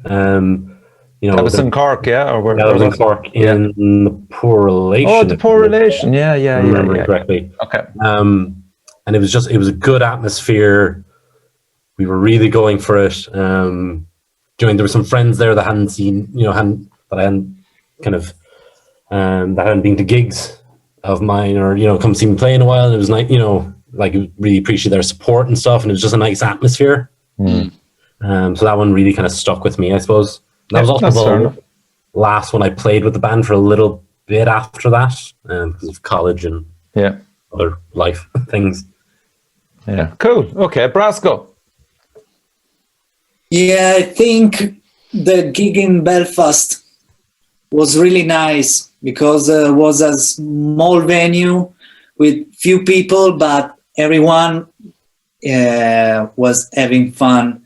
S1: That was in Cork, yeah? Or
S3: that was in Cork, in the Poor Relation.
S1: Oh, the Poor Relation, yeah.
S3: Remember correctly.
S1: Okay.
S3: And it was a good atmosphere. We were really going for it. There were some friends there that hadn't seen, that hadn't been to gigs of mine, or come see me play in a while. And it was nice, really appreciate their support and stuff, and it was just a nice atmosphere. So that one really kind of stuck with me, I suppose. And that was also the last one I played with the band for a little bit after that, because of college and other life things.
S1: Yeah, cool. Okay, Brasko.
S5: Yeah, I think the gig in Belfast was really nice because it was a small venue with few people, but everyone was having fun.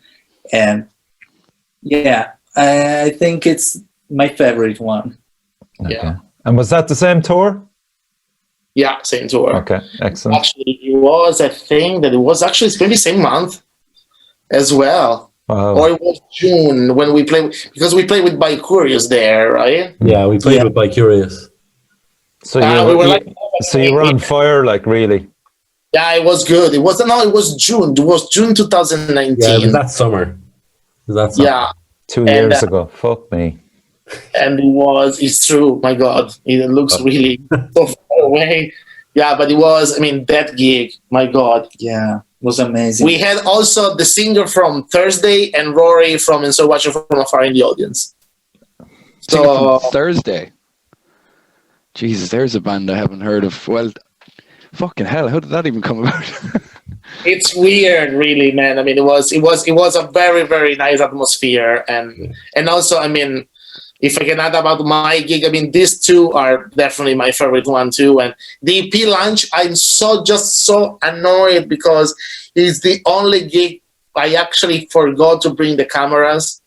S5: And yeah, I think it's my favorite one.
S1: Okay.
S2: Yeah.
S1: And was that the same tour?
S2: Yeah, same tour.
S1: Okay, excellent.
S2: Actually, it was actually maybe same month as well.
S1: Wow.
S2: Or it was June when we played, because we played with Bicurious there, right?
S3: Yeah, we played with Bicurious.
S1: So you were on fire, like, really?
S2: Yeah, it was good. It was June. It was June 2019.
S3: Yeah, it was that summer.
S2: Yeah.
S1: 2 years ago. Fuck me.
S2: And it's true. My God, it looks really so far away. Yeah, but that gig, my God.
S5: Yeah, was amazing.
S2: We had also the singer from Thursday and Rory from And So Watching From Afar in the audience.
S4: So Thursday. Jesus, there's a band I haven't heard of. Well, fucking hell, how did that even come about?
S2: It's weird, really, man. It was a very, very nice atmosphere, and also, if I can add about my gig, these two are definitely my favorite one too. And the EP launch, I'm so annoyed because it's the only gig I actually forgot to bring the cameras,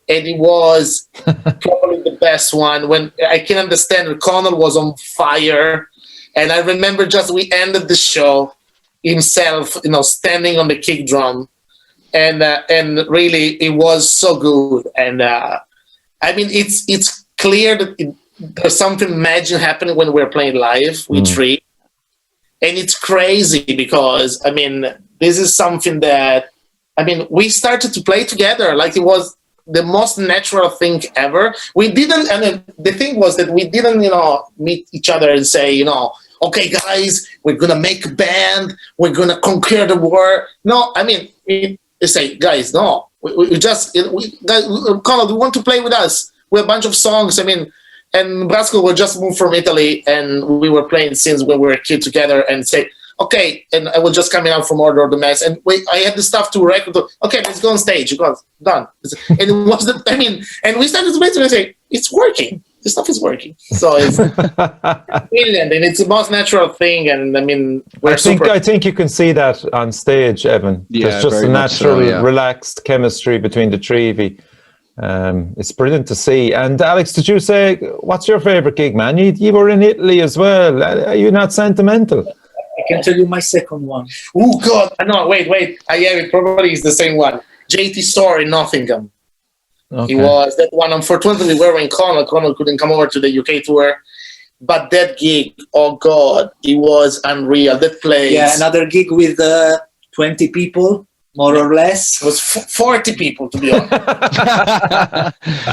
S2: and it was probably the best one. When I can understand that Conal was on fire, and I remember we ended the show himself, standing on the kick drum, and really it was so good. And it's clear that there's something magic happening when we're playing live with three, and it's crazy because this is something that we started to play together like it was the most natural thing ever. We didn't, and the thing was that we didn't, meet each other and say, okay, guys, we're gonna make a band, we're gonna conquer the world. No, we say, guys, no, we just, Conal, you want to play with us? We have a bunch of songs. And Brasko were just moved from Italy, and we were playing since we were a kid together, and say, okay, and I was just coming out from Order of the Mass, and I had the stuff to record. Okay, let's go on stage. It was done, and it was and we started to play, and I say, it's working. this stuff is working. So it's brilliant, and it's the most natural thing. And I mean,
S1: I think you can see that on stage, Evan.
S4: Yeah,
S1: there's just a
S4: very much
S1: natural,
S4: so, yeah.
S1: relaxed chemistry between the three of you. It's brilliant to see. And Alex, did you say, what's your favorite gig, man? You were in Italy as well. Are you not sentimental?
S5: I can tell you my second one.
S2: Oh God! No, wait. Yeah, it probably is the same one. JT Store in Nottingham.
S1: Okay.
S2: It was that one. Unfortunately, we were in Conal. Conal couldn't come over to the UK tour. But that gig, oh God, it was unreal. That place.
S5: Yeah, another gig with 20 people, more or less.
S2: It was 40 people, to be honest.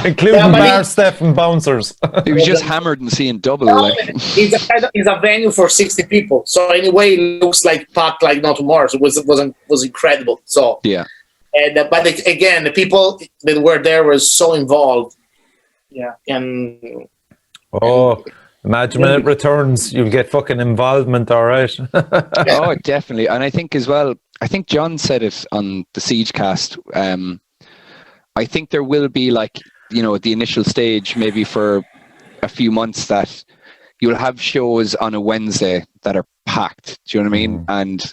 S1: Including bar staff and bouncers.
S4: He was just hammered and seeing double.
S2: No,
S4: Like.
S2: it's a venue for 60 people. So anyway, it looks like packed like no tomorrow. So it was incredible. So
S4: Yeah.
S2: And but again, the people that were there were so involved. Yeah. And
S1: imagine when it returns, you'll get fucking involvement, all right.
S4: Oh, definitely. And I think as well, I think John said it on the Siege cast. I think there will be like, you know, the initial stage, maybe for a few months, that you'll have shows on a Wednesday that are packed. Do you know what I mean? And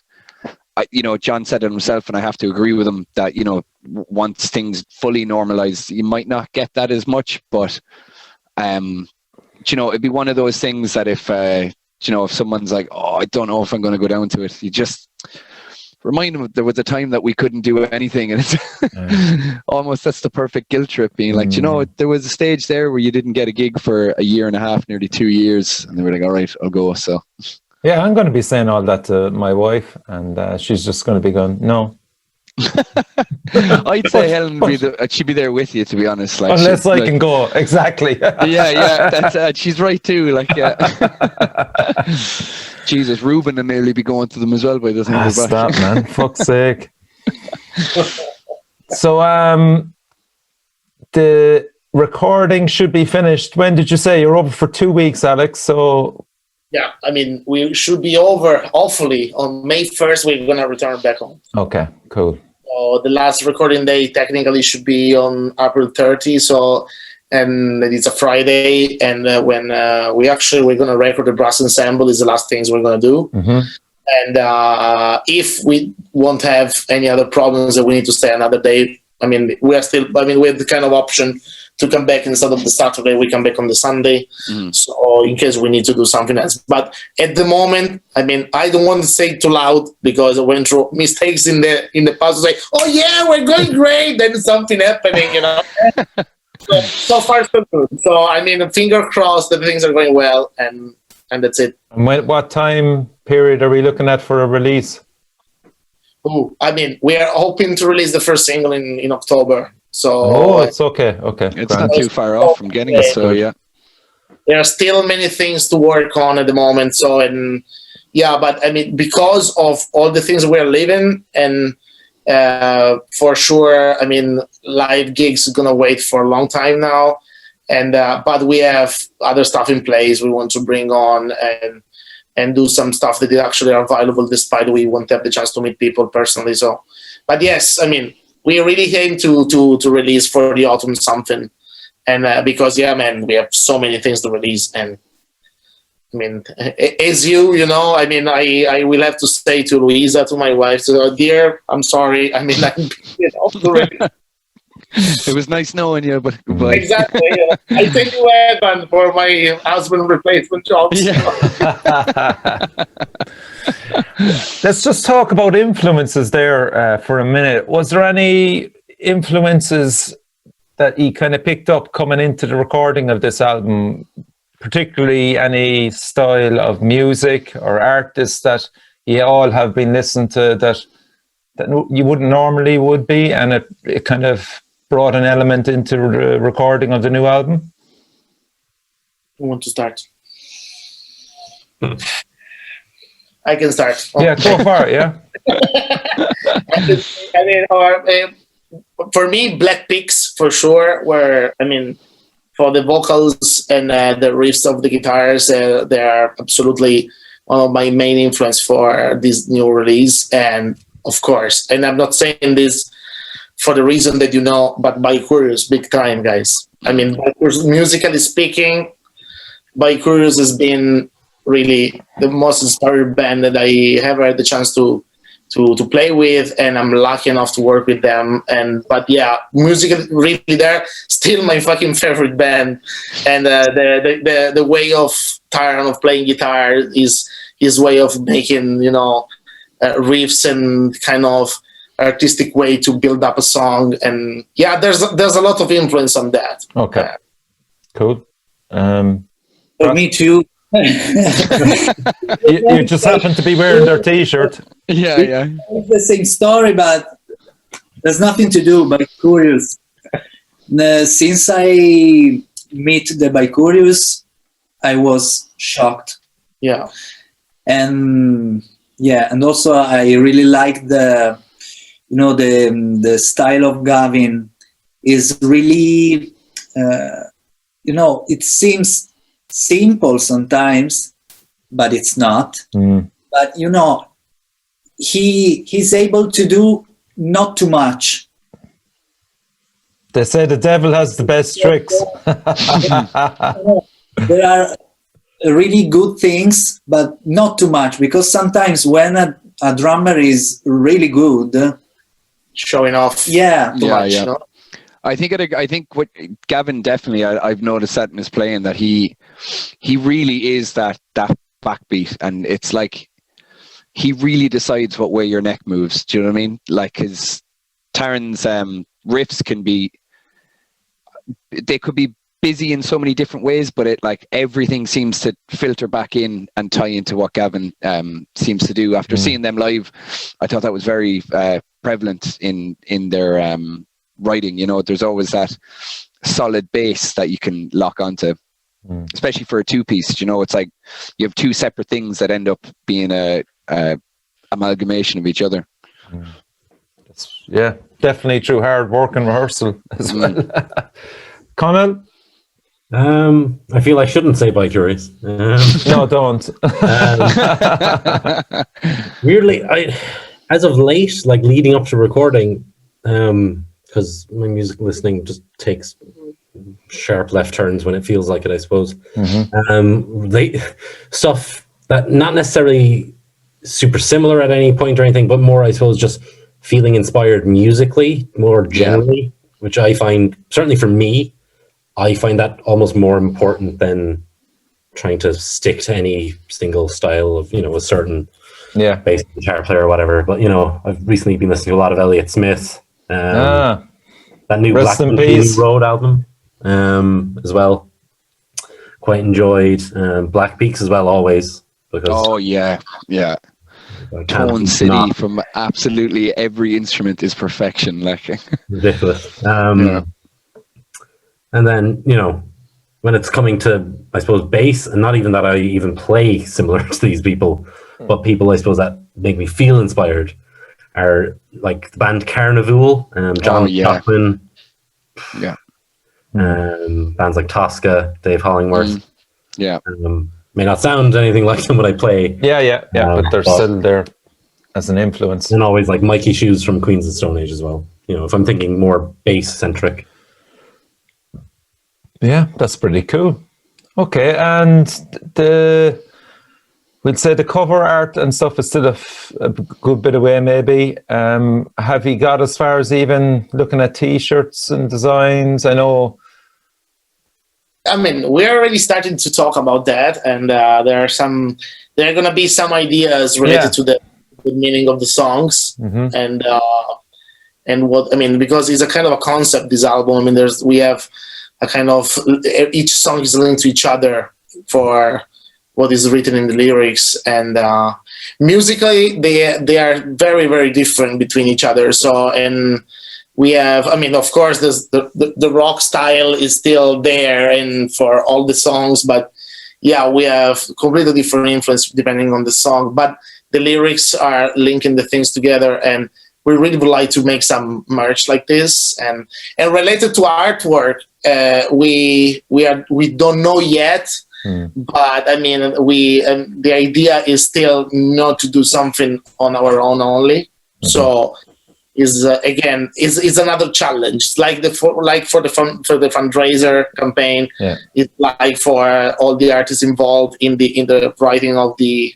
S4: you know, John said it himself, and I have to agree with him that, you know, once things fully normalize, you might not get that as much, but you know, it'd be one of those things that if you know, if someone's like, oh, I don't know if I'm going to go down to it, you just remind them there was a time that we couldn't do anything, and it's almost, that's the perfect guilt trip, being like, you know, there was a stage there where you didn't get a gig for a year and a half, nearly 2 years, and they were like, all right, I'll go. So
S1: yeah, I'm going to be saying all that to my wife, and she's just going to be going, no.
S4: I'd say Helen would she'd be there with you, to be honest. Like,
S1: unless I can go, exactly.
S4: yeah, that's she's right too. Like, yeah. Jesus, Ruben will nearly be going to them as well by the time we're back.
S1: Stop, man! Fuck's sake. So, the recording should be finished. When did you say you're over for 2 weeks, Alex? So.
S2: Yeah, I mean, we should be over, hopefully, on May 1st, we're going to return back home.
S1: Okay, cool.
S2: So the last recording day technically should be on April 30, so, and it's a Friday, and when we're going to record the brass ensemble is the last things we're going to do. And if we won't have any other problems that we need to stay another day, I mean, we have the kind of option to come back instead of the Saturday, we come back on the Sunday. So in case we need to do something else. But at the moment, I mean, I don't want to say it too loud because I went through mistakes in the past. Say, oh yeah, we're going great. Then something happening, you know. so far so good. So I mean, finger crossed that things are going well, and that's it.
S1: And what time period are we looking at for a release?
S2: Oh, I mean, we are hoping to release the first single in October.
S1: So it's okay.
S4: It's not too far off from getting it. So yeah,
S2: there are still many things to work on at the moment. So but I mean, because of all the things we're living, and for sure, I mean, live gigs are gonna wait for a long time now. And but we have other stuff in place we want to bring on and do some stuff that actually are valuable, despite we won't have the chance to meet people personally. So, but yes, I mean, we really aim to release for the autumn something, and because man, we have so many things to release, and I mean, as you know, I mean, I will have to say to Luisa, to my wife, so, dear, I'm sorry. I mean, I'm already.
S4: It was nice knowing you, but goodbye.
S2: Exactly. Yeah. I take you Evan for my husband replacement job.
S1: Yeah. Let's just talk about influences there for a minute. Was there any influences that you kind of picked up coming into the recording of this album, particularly any style of music or artists that you all have been listening to that you wouldn't normally would be, and it kind of brought an element into the recording of the new album?
S2: Who wants to start? I can start.
S1: Yeah, go for it, yeah.
S2: I mean, for me, Black Peaks, for sure, were, I mean, for the vocals and the riffs of the guitars, they are absolutely one of my main influence for this new release. And of course, and I'm not saying this for the reason that you know, but Bicurious, big time, guys. I mean, musically speaking, Bicurious has been really the most inspired band that I ever had the chance to play with, and I'm lucky enough to work with them. But yeah, music really there, still my fucking favorite band. And the way of Tyron of playing guitar is his way of making, riffs and kind of artistic way to build up a song. And yeah, there's a lot of influence on that.
S1: Okay, cool.
S5: Me too.
S1: you just happen to be wearing their T-shirt.
S4: Yeah.
S5: It's the same story, but there's nothing to do. Bicurious. Since I met the Bicurious, I was shocked.
S2: Yeah.
S5: And also I really like the style of Gavin is really, it seems simple sometimes, but it's not. But he's able to do not too much.
S1: They say the devil has the best tricks.
S5: There are really good things, but not too much, because sometimes when a drummer is really good,
S2: showing off
S5: too
S2: much,
S4: I think what Gavin definitely, I've noticed that in his playing, that he really is that backbeat, and it's like he really decides what way your neck moves. Do you know what I mean? Like his Taran's riffs they could be busy in so many different ways, but everything seems to filter back in and tie into what Gavin seems to do. After seeing them live, I thought that was very prevalent in their writing. There's always that solid base that you can lock onto, especially for a two-piece. It's like you have two separate things that end up being a amalgamation of each other.
S1: Yeah, definitely through hard work and rehearsal as well. Conal?
S3: I feel I shouldn't say Bicurious.
S1: No, don't.
S3: Weirdly, as of late, like leading up to recording, because my music listening just takes sharp left turns when it feels like it, I suppose. Stuff that not necessarily super similar at any point or anything, but more, I suppose, just feeling inspired musically more generally, which I find, certainly for me, I find that almost more important than trying to stick to any single style of, a certain bass guitar player or whatever. But, I've recently been listening to a lot of Elliott Smith. That new Black Vinci Road album as well. Quite enjoyed. Black Peaks as well, always. Because
S4: Tone City from absolutely every instrument is perfection.
S3: Ridiculous. And then, when it's coming to, I suppose, bass, and not even that I even play similar to these people, but people, I suppose, that make me feel inspired are like the band Carnival, John Joplin, bands like Tosca, Dave Hollingworth. May not sound anything like them when I play.
S1: But they're still there as an influence.
S3: And always like Mikey Shoes from Queens of Stone Age as well. If I'm thinking more bass-centric.
S1: Yeah, that's pretty cool. Okay, and we'll say the cover art and stuff is still a good bit away, maybe. Have you got as far as even looking at T-shirts and designs? I know.
S2: I mean, we're already starting to talk about that, and there are going to be some ideas related to the meaning of the songs, and what, I mean, because it's a kind of a concept, this album. I mean, we have a kind of, each song is linked to each other for what is written in the lyrics, and musically they are very, very different between each other. So, and we have, I mean, of course, the rock style is still there and for all the songs, but yeah, we have completely different influence depending on the song, but the lyrics are linking the things together, and we really would like to make some merch like this. And related to artwork, we don't know yet, but I mean, the idea is still not to do something on our own only. So again is another challenge. It's like for the fundraiser campaign.
S1: Yeah.
S2: It's like for all the artists involved in the writing of the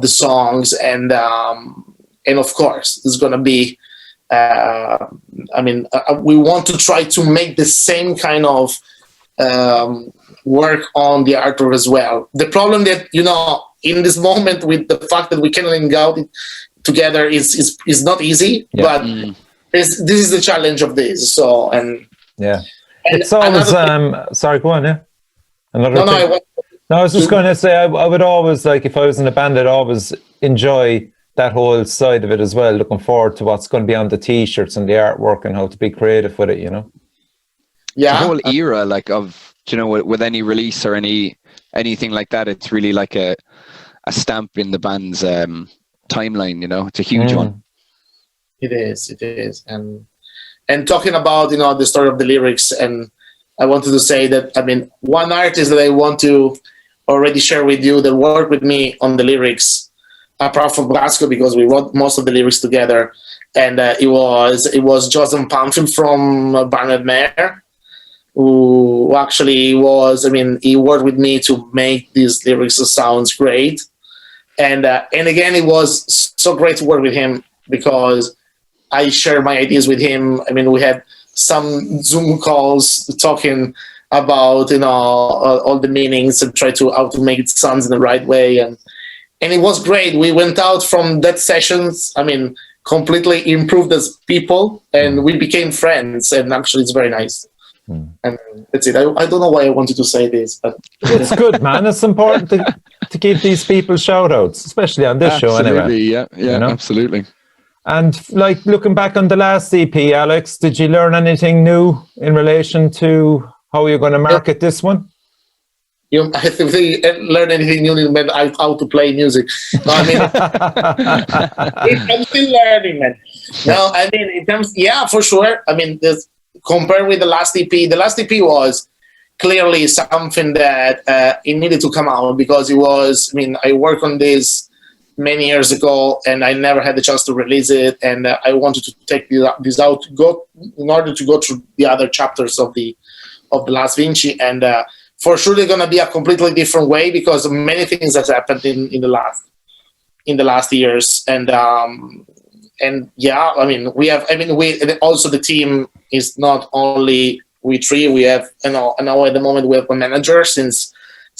S2: songs, and of course it's gonna be. We want to try to make the same kind of work on the artwork as well. The problem that in this moment with the fact that we cannot hang out together is not easy, but this is the challenge of this. So
S1: it's always sorry, go on. Yeah, I was just going to say I would always, like, if I was in a band, I'd always enjoy that whole side of it as well, looking forward to what's going to be on the t-shirts and the artwork and how to be creative with it,
S4: the whole era, like, of with any release or anything like that, it's really like a stamp in the band's timeline. It's a huge one.
S2: It is. And talking about the story of the lyrics, and I wanted to say that one artist that I want to already share with you that worked with me on the lyrics, apart from Brasko, because we wrote most of the lyrics together, and it was Joseph Pamphil from Barnett Mayer, who actually he worked with me to make these lyrics sounds great, and again, it was so great to work with him because I shared my ideas with him. We had some Zoom calls talking about all the meanings and try to how to make it sound in the right way, and it was great. We went out from that sessions, completely improved as people, and we became friends, and actually it's very nice. And that's it. I don't know why I wanted to say this, but
S1: it's good, man. It's important to give these people shout outs, especially on this show anyway.
S4: Yeah, absolutely.
S1: And like, looking back on the last EP, Alex, did you learn anything new in relation to how you're going to market this one?
S2: I think they learn anything new in how to play music. No, I'm still learning, man. No, in terms, for sure. Compared with the last EP was clearly something that it needed to come out because it was. I worked on this many years ago, and I never had the chance to release it, and I wanted to take this out in order to go through the other chapters of the Last Vinci, and for sure they're gonna be a completely different way because of many things that happened in the last years, and we have. We also, the team is not only we three. We have now at the moment we have a manager since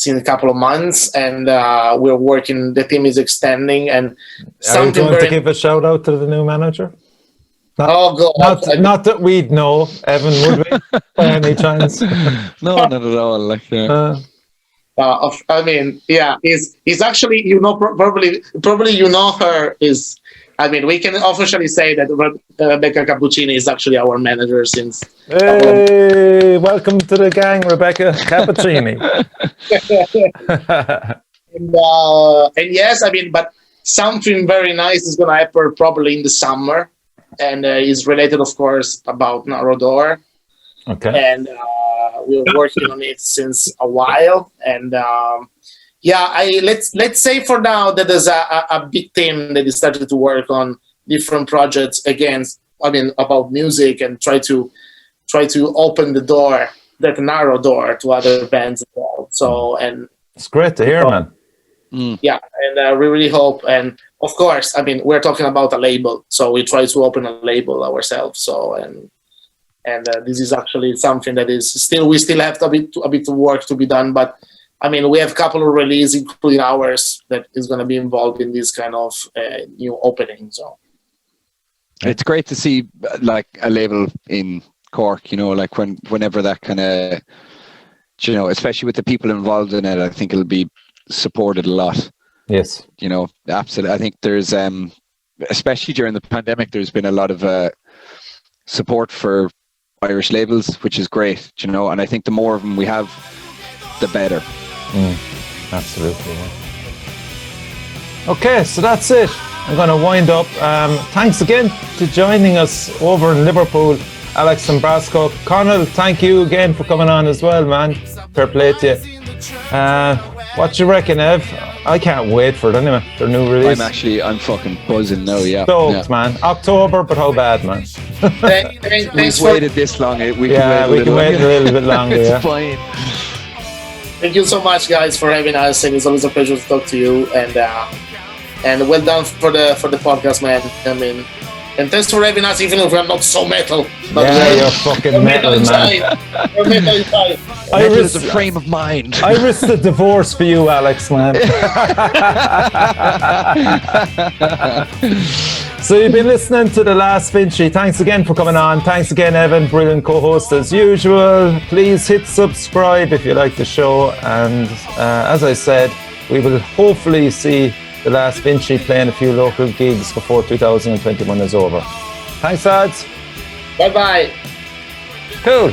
S2: a couple of months, and we're working. The team is extending, and
S1: are you going to give a shout out to the new manager? Not that we'd know, Evan, would we? By any chance?
S4: No, not at all.
S2: He's actually, probably her is. We can officially say that Rebecca Cappuccini is actually our manager since.
S1: Hey, welcome to the gang, Rebecca Cappuccini.
S2: And yes, but something very nice is going to happen probably in the summer, and is related, of course, about Narrow Door.
S1: Okay.
S2: And we're working on it since a while, and. Let's say for now that there's a big team that is started to work on different projects about music and try to open the door, that narrow door, to other bands as well. So, and
S1: it's great to hear, man.
S2: Yeah, and we really hope, and of course, we're talking about a label, so we try to open a label ourselves. So, and this is actually something that is we still have a bit of work to be done, but. We have a couple of releases, including ours, that is going to be involved in this kind of new opening. So
S4: it's great to see like a label in Cork, whenever that kind of, especially with the people involved in it, I think it'll be supported a lot.
S1: Yes.
S4: Absolutely. I think there's, especially during the pandemic, there's been a lot of support for Irish labels, which is great, and I think the more of them we have, the better.
S1: Absolutely. Yeah. Okay, so that's it. I'm going to wind up. Thanks again to joining us over in Liverpool, Alex and Brasko. Conal, thank you again for coming on as well, man. Fair play to you. What you reckon, Ev? I can't wait for it anyway. Their new release.
S4: I'm fucking buzzing now. Yeah.
S1: Stoked, man. October, but how bad, man?
S2: Thanks
S4: We've
S2: for
S4: waited this long. We
S1: We can wait a little bit longer.
S4: It's
S1: Yeah.
S4: fine.
S2: Thank you so much, guys, for having us, and it's always a pleasure to talk to you. And well done for the podcast, man. I mean, and thanks for having us, even if we're not so metal. But
S1: You're fucking metal, man.
S2: We're metal inside.
S4: Metal is a frame of mind.
S1: I risked the divorce for you, Alex, man. So you've been listening to The Last Vinci. Thanks again for coming on. Thanks again, Evan. Brilliant co-host as usual. Please hit subscribe if you like the show. And as I said, we will hopefully see The Last Vinci playing a few local gigs before 2021 is over. Thanks, lads.
S2: Bye-bye.
S1: Cool.